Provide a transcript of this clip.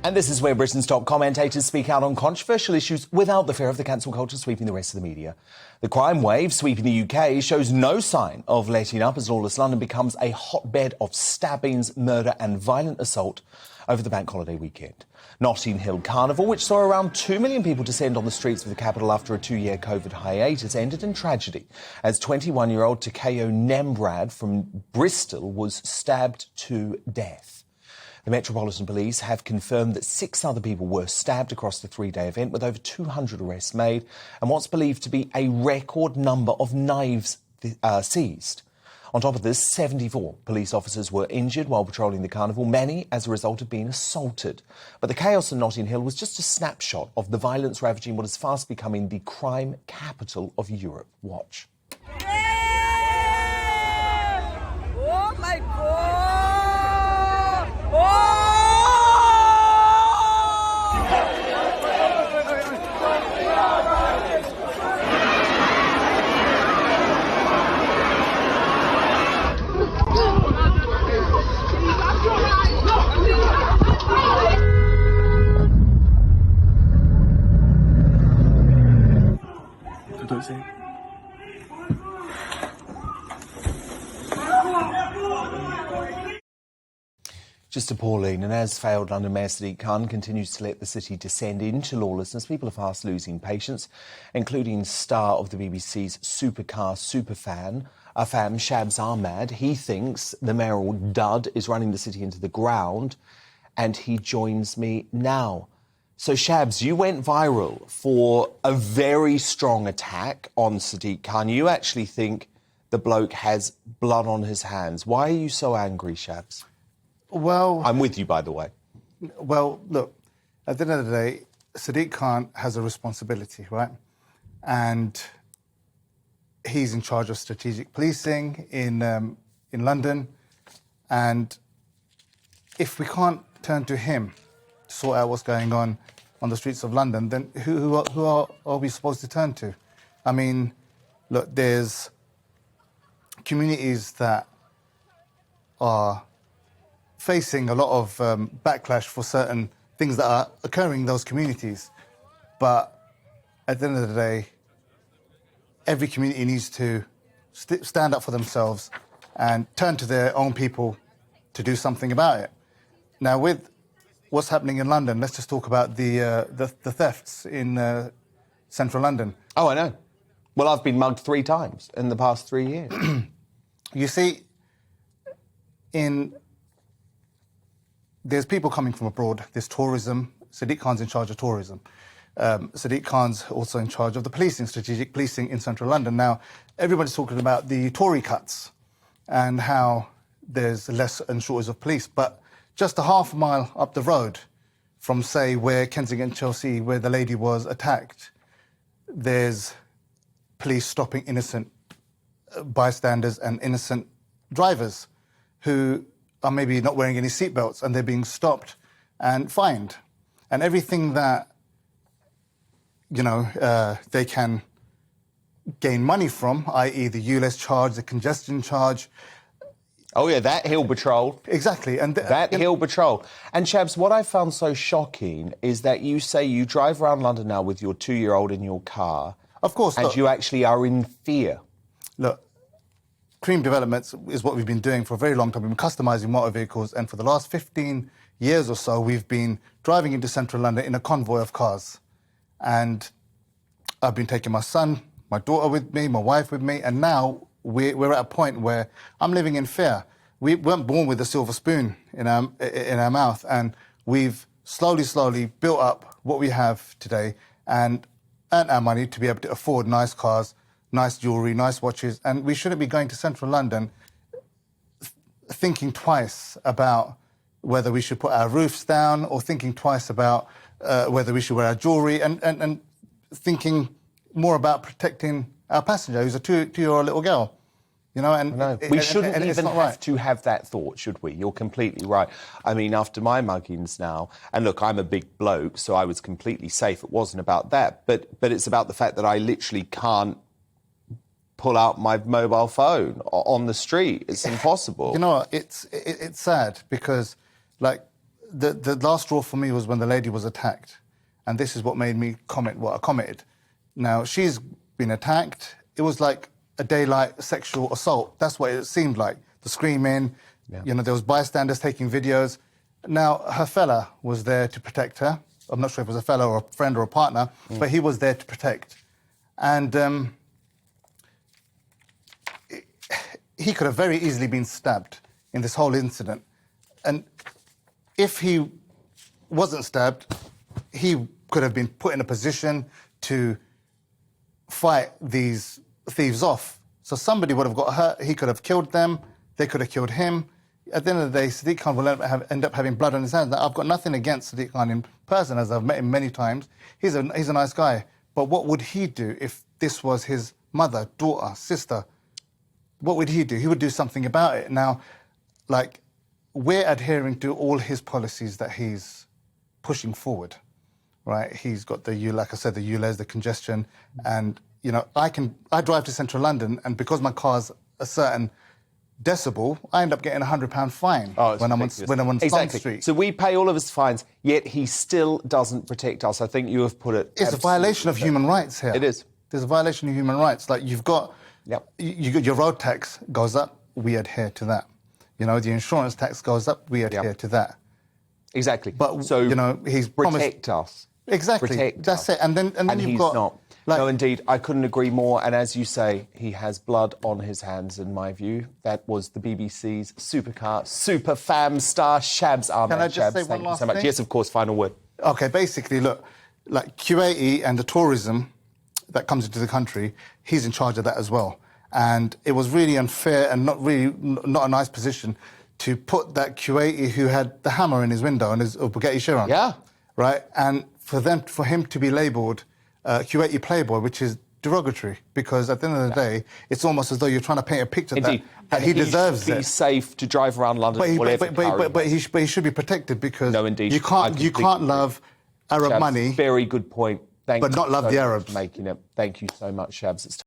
And this is where Britain's top commentators speak out on controversial issues without the fear of the cancel culture sweeping the rest of the media. The crime wave sweeping the UK shows no sign of letting up as lawless London becomes a hotbed of stabbings, murder and violent assault over the bank holiday weekend. Notting Hill Carnival, which saw around 2 million people descend on the streets of the capital after a 2-year COVID hiatus, ended in tragedy as 21-year-old Takayo Nembrad from Bristol was stabbed to death. The Metropolitan Police have confirmed that 6 other people were stabbed across the 3-day event, with over 200 arrests made and what's believed to be a record number of knives seized. On top of this, 74 police officers were injured while patrolling the carnival, many as a result of being assaulted. But the chaos in Notting Hill was just a snapshot of the violence ravaging what is fast becoming the crime capital of Europe. Watch. Oh my God! Just appalling, and as failed London Mayor Sadiq Khan continues to let the city descend into lawlessness, people are fast losing patience, including star of the BBC's supercar superfan, Shabs Ahmad. He thinks the mayoral dud is running the city into the ground, and he joins me now. So, Shabs, you went viral for a very strong attack on Sadiq Khan. You actually think the bloke has blood on his hands. Why are you so angry, Shabs? Well, I'm with you, by the way. Well, look, at the end of the day, Sadiq Khan has a responsibility, right? And he's in charge of strategic policing in London. And if we can't turn to him to sort out what's going on the streets of London, then who are we supposed to turn to? I mean, look, there's communities that are facing a lot of backlash for certain things that are occurring in those communities. But at the end of the day, every community needs to stand up for themselves and turn to their own people to do something about it. Now, with what's happening in London, let's just talk about the thefts in central London. Oh, I know. Well, I've been mugged 3 times in the past 3 years. You see, there's people coming from abroad, there's tourism. Sadiq Khan's in charge of tourism. Sadiq Khan's also in charge of the policing, strategic policing in central London. Now, everybody's talking about the Tory cuts and how there's less and shortage of police. But just a half a mile up the road from, say, where Kensington Chelsea, where the lady was attacked, there's police stopping innocent bystanders and innocent drivers who are maybe not wearing any seatbelts, and they're being stopped and fined. And everything that, they can gain money from, i.e. the ULEZ charge, the congestion charge. Oh, yeah, that hill patrol. Exactly. And that hill patrol. And, Shabs, what I found so shocking is that you say you drive around London now with your 2-year-old in your car. Of course. And you actually are in fear. Look, cream developments is what we've been doing for a very long time. We've been customising motor vehicles, and for the last 15 years or so, we've been driving into central London in a convoy of cars. And I've been taking my son, my daughter with me, my wife with me, and now we're at a point where I'm living in fear. We weren't born with a silver spoon in our mouth, and we've slowly built up what we have today and earned our money to be able to afford nice cars, nice jewellery, nice watches, and we shouldn't be going to central London thinking twice about whether we should put our roofs down or thinking twice about whether we should wear our jewellery and thinking more about protecting our passenger, who's a 2-year-old little girl. We shouldn't even have to have that thought, should we? You're completely right. I mean, after my muggings now, and look, I'm a big bloke, so I was completely safe. It wasn't about that, but it's about the fact that I literally can't pull out my mobile phone on the street. It's impossible. You know what? It's sad because, like, the last straw for me was when the lady was attacked. And this is what made me comment what I commented. Now, she's been attacked. It was like a daylight sexual assault. That's what it seemed like. The screaming, you know, there was bystanders taking videos. Now, her fella was there to protect her. I'm not sure if it was a fella or a friend or a partner, but he was there to protect. And he could have very easily been stabbed in this whole incident. And if he wasn't stabbed, he could have been put in a position to fight these thieves off. So somebody would have got hurt, he could have killed them, they could have killed him. At the end of the day, Sadiq Khan will end up having blood on his hands. Now, I've got nothing against Sadiq Khan in person, as I've met him many times. He's a nice guy. But what would he do if this was his mother, daughter, sister? What would he do? He would do something about it. Now, like, we're adhering to all his policies that he's pushing forward, right? He's got like I said, the ULEZ, the congestion, and, you know, I drive to central London, and because my car's a certain decibel, I end up getting a £100 fine when I'm on Song Street. So we pay all of his fines, yet he still doesn't protect us. I think you have put it... It's a violation of human rights here. It is. There's a violation of human rights. Like, you've got... your road tax goes up, we adhere to that. You know, the insurance tax goes up, we adhere to that. Exactly. But, so, you know, he's protect us. Exactly. Protect That's us. it. And then and you've he's got... not. Like, no, indeed, I couldn't agree more. And as you say, he has blood on his hands, in my view. That was the BBC's super fam star, Shabs Ahmad. Can I just say thank one you so last much. thing? Yes, of course, final word. OK, basically, look, like QAE and the tourism that comes into the country, he's in charge of that as well. And it was really unfair and not a nice position to put that QAE who had the hammer in his window and his Bugatti Chiron. Yeah. Right? And for him to be labelled QAE Playboy, which is derogatory, because at the end of the day, it's almost as though you're trying to paint a picture that he deserves it. He's safe to drive around London. But he should be protected, because no, indeed. you can't love Arab Shabs, money. Very good point. But not love the Arabs. Making it. Thank you so much, Shabs. It's